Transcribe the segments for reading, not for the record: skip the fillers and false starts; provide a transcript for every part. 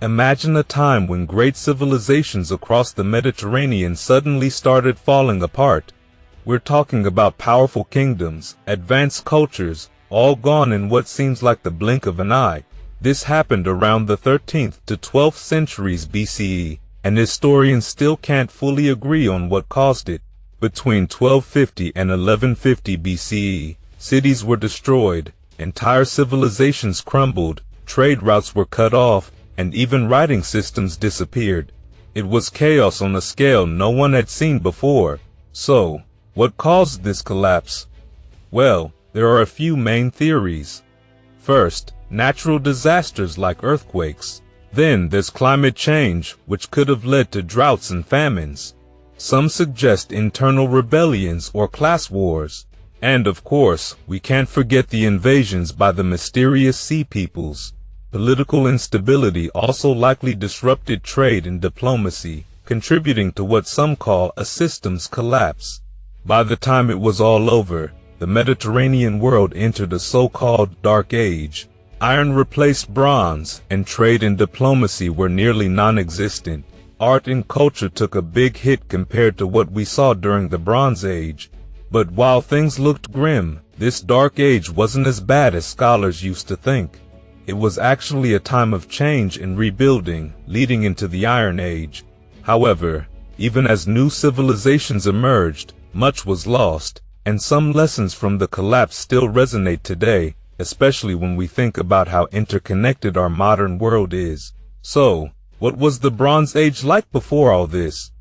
Imagine a time when great civilizations across the Mediterranean suddenly started falling apart. We're talking about powerful kingdoms, advanced cultures, all gone in what seems like the blink of an eye. This happened around the 13th to 12th centuries BCE, and historians still can't fully agree on what caused it. Between 1250 and 1150 BCE, cities were destroyed, entire civilizations crumbled, trade routes were cut off, and even writing systems disappeared. It was chaos on a scale no one had seen before. So, what caused this collapse? Well, there are a few main theories. First, natural disasters like earthquakes. Then there's climate change, which could have led to droughts and famines. Some suggest internal rebellions or class wars. And of course, we can't forget the invasions by the mysterious sea peoples. Political instability also likely disrupted trade and diplomacy, contributing to what some call a systems collapse. By the time it was all over, the Mediterranean world entered a so-called Dark Age. Iron replaced bronze, and trade and diplomacy were nearly non-existent. Art and culture took a big hit compared to what we saw during the Bronze Age. But while things looked grim, this Dark Age wasn't as bad as scholars used to think. It was actually a time of change and rebuilding, leading into the Iron Age. However, even as new civilizations emerged, much was lost, and some lessons from the collapse still resonate today, especially when we think about how interconnected our modern world is. So, what was the Bronze Age like before all this?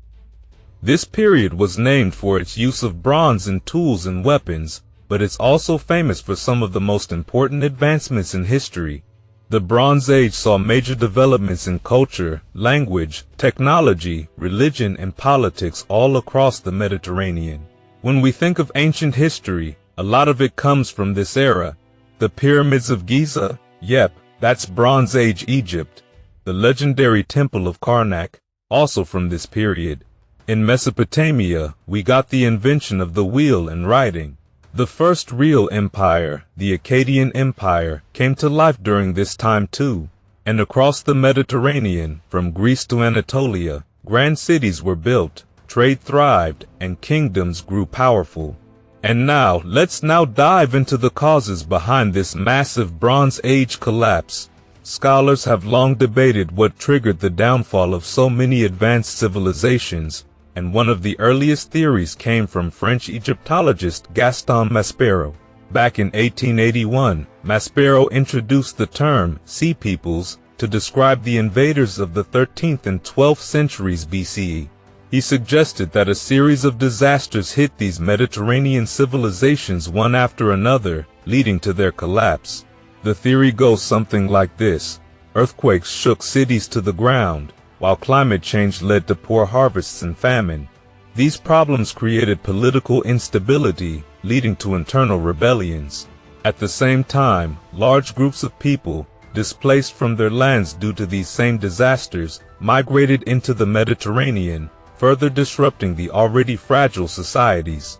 This period was named for its use of bronze in tools and weapons, but it's also famous for some of the most important advancements in history. The Bronze Age saw major developments in culture, language, technology, religion, and politics all across the Mediterranean. When we think of ancient history, a lot of it comes from this era. The pyramids of Giza? Yep, that's Bronze Age Egypt. The legendary Temple of Karnak? Also from this period. In Mesopotamia, we got the invention of the wheel and writing. The first real empire, the Akkadian Empire, came to life during this time too. And across the Mediterranean, from Greece to Anatolia, grand cities were built, trade thrived, and kingdoms grew powerful. And now, let's dive into the causes behind this massive Bronze Age collapse. Scholars have long debated what triggered the downfall of so many advanced civilizations, and one of the earliest theories came from French Egyptologist Gaston Maspero. Back in 1881, Maspero introduced the term Sea Peoples to describe the invaders of the 13th and 12th centuries BCE. He suggested that a series of disasters hit these Mediterranean civilizations one after another, leading to their collapse. The theory goes something like this. Earthquakes shook cities to the ground, while climate change led to poor harvests and famine. These problems created political instability, leading to internal rebellions. At the same time, large groups of people, displaced from their lands due to these same disasters, migrated into the Mediterranean, further disrupting the already fragile societies.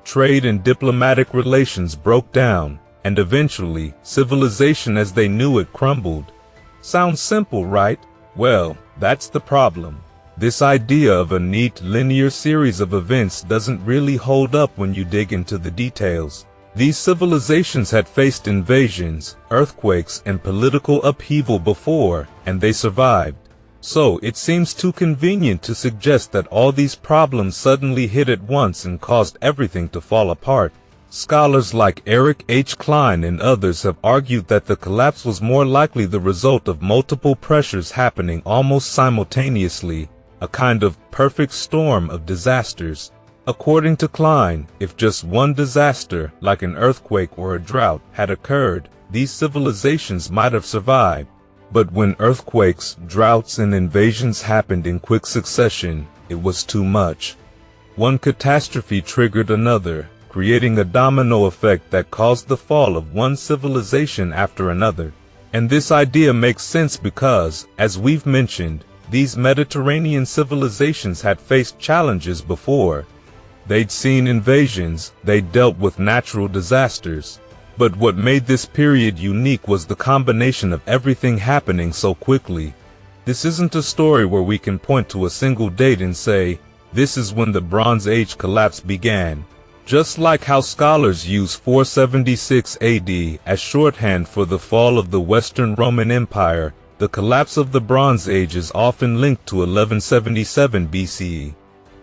Trade and diplomatic relations broke down, and eventually, civilization as they knew it crumbled. Sounds simple, right? Well, that's the problem. This idea of a neat, linear series of events doesn't really hold up when you dig into the details. These civilizations had faced invasions, earthquakes, and political upheaval before, and they survived. So, it seems too convenient to suggest that all these problems suddenly hit at once and caused everything to fall apart. Scholars like Eric H. Klein and others have argued that the collapse was more likely the result of multiple pressures happening almost simultaneously, a kind of perfect storm of disasters. According to Klein, if just one disaster, like an earthquake or a drought, had occurred, these civilizations might have survived. But when earthquakes, droughts, and invasions happened in quick succession, it was too much. One catastrophe triggered another, creating a domino effect that caused the fall of one civilization after another. And this idea makes sense because, as we've mentioned, these Mediterranean civilizations had faced challenges before. They'd seen invasions, they'd dealt with natural disasters. But what made this period unique was the combination of everything happening so quickly. This isn't a story where we can point to a single date and say, this is when the Bronze Age collapse began. Just like how scholars use 476 AD as shorthand for the fall of the Western Roman Empire, the collapse of the Bronze Age is often linked to 1177 BCE.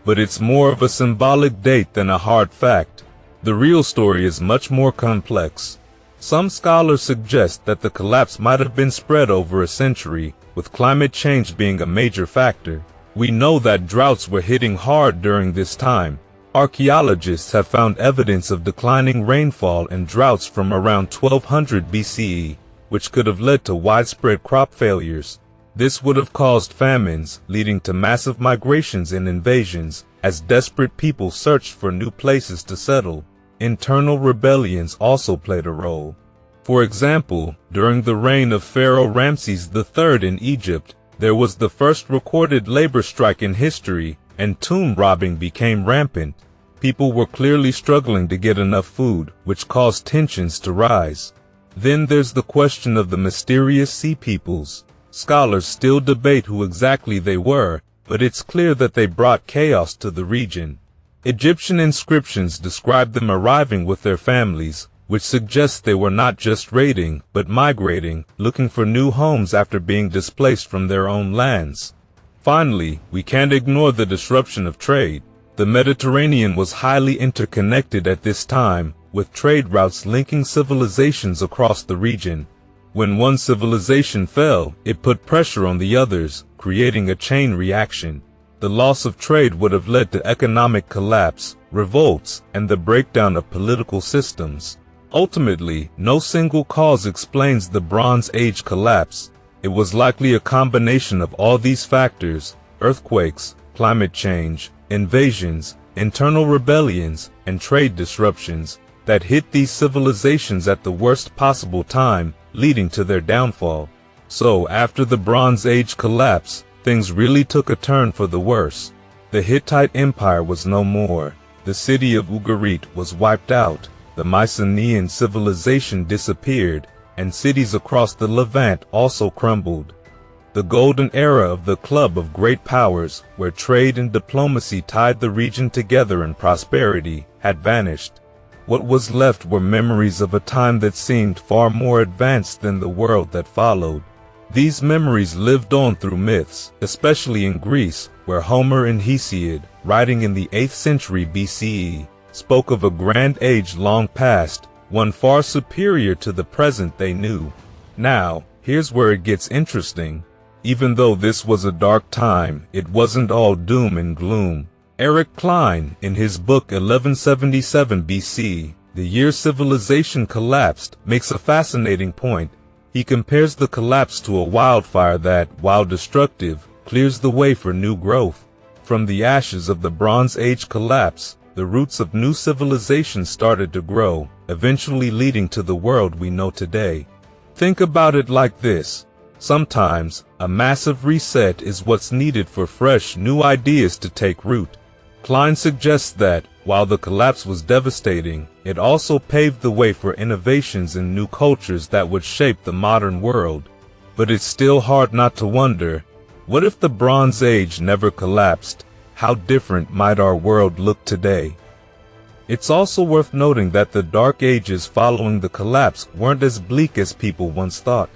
But it's more of a symbolic date than a hard fact. The real story is much more complex. Some scholars suggest that the collapse might have been spread over a century, with climate change being a major factor. We know that droughts were hitting hard during this time. Archaeologists have found evidence of declining rainfall and droughts from around 1200 BCE, which could have led to widespread crop failures. This would have caused famines, leading to massive migrations and invasions, as desperate people searched for new places to settle. Internal rebellions also played a role. For example, during the reign of Pharaoh Ramses III in Egypt, there was the first recorded labor strike in history, and tomb robbing became rampant. People were clearly struggling to get enough food, which caused tensions to rise. Then there's the question of the mysterious sea peoples. Scholars still debate who exactly they were, but it's clear that they brought chaos to the region. Egyptian inscriptions describe them arriving with their families, which suggests they were not just raiding, but migrating, looking for new homes after being displaced from their own lands. Finally, we can't ignore the disruption of trade. The Mediterranean was highly interconnected at this time, with trade routes linking civilizations across the region. When one civilization fell, it put pressure on the others, creating a chain reaction. The loss of trade would have led to economic collapse, revolts, and the breakdown of political systems. Ultimately, no single cause explains the Bronze Age collapse. It was likely a combination of all these factors: earthquakes, climate change, invasions, internal rebellions, and trade disruptions that hit these civilizations at the worst possible time, leading to their downfall. So, after the Bronze Age collapse, things really took a turn for the worse. The Hittite Empire was no more. The city of Ugarit was wiped out. The Mycenaean civilization disappeared, and cities across the Levant also crumbled. The golden era of the Club of Great Powers, where trade and diplomacy tied the region together in prosperity, had vanished. What was left were memories of a time that seemed far more advanced than the world that followed. These memories lived on through myths, especially in Greece, where Homer and Hesiod, writing in the 8th century BCE, spoke of a grand age long past, one far superior to the present they knew. Now, here's where it gets interesting. Even though this was a dark time, it wasn't all doom and gloom. Eric Klein, in his book 1177 BC, The Year Civilization Collapsed, makes a fascinating point. He compares the collapse to a wildfire that, while destructive, clears the way for new growth. From the ashes of the Bronze Age collapse, the roots of new civilizations started to grow, eventually leading to the world we know today. Think about it like this. Sometimes, a massive reset is what's needed for fresh, new ideas to take root. Klein suggests that, while the collapse was devastating, it also paved the way for innovations and new cultures that would shape the modern world. But it's still hard not to wonder, what if the Bronze Age never collapsed? How different might our world look today? It's also worth noting that the Dark Ages following the collapse weren't as bleak as people once thought.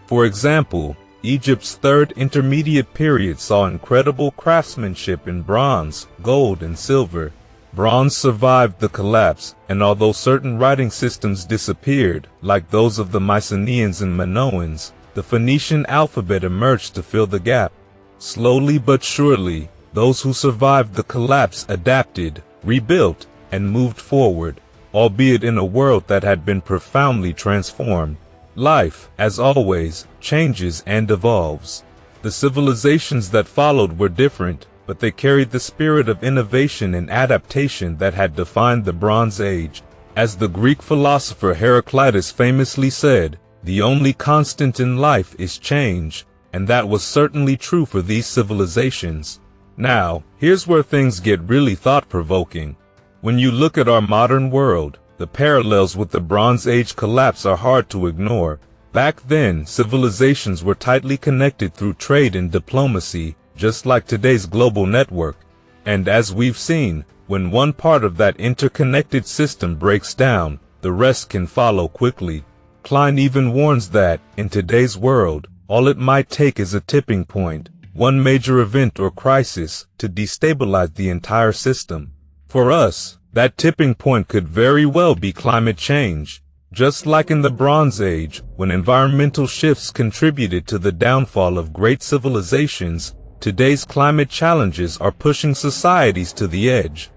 For example, Egypt's third intermediate period saw incredible craftsmanship in bronze, gold, and silver. Bronze survived the collapse, and although certain writing systems disappeared, like those of the Mycenaeans and Minoans, the Phoenician alphabet emerged to fill the gap. Slowly but surely, those who survived the collapse adapted, rebuilt, and moved forward, albeit in a world that had been profoundly transformed. Life, as always, changes and evolves. The civilizations that followed were different, but they carried the spirit of innovation and adaptation that had defined the Bronze Age. As the Greek philosopher Heraclitus famously said, "The only constant in life is change," and that was certainly true for these civilizations. Now, here's where things get really thought-provoking. When you look at our modern world, the parallels with the Bronze Age collapse are hard to ignore. Back then, civilizations were tightly connected through trade and diplomacy, just like today's global network. And as we've seen, when one part of that interconnected system breaks down, the rest can follow quickly. Klein even warns that, in today's world, all it might take is a tipping point, one major event or crisis, to destabilize the entire system. For us, that tipping point could very well be climate change. Just like in the Bronze Age, when environmental shifts contributed to the downfall of great civilizations, today's climate challenges are pushing societies to the edge.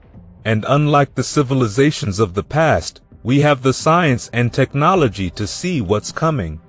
And unlike the civilizations of the past, we have the science and technology to see what's coming.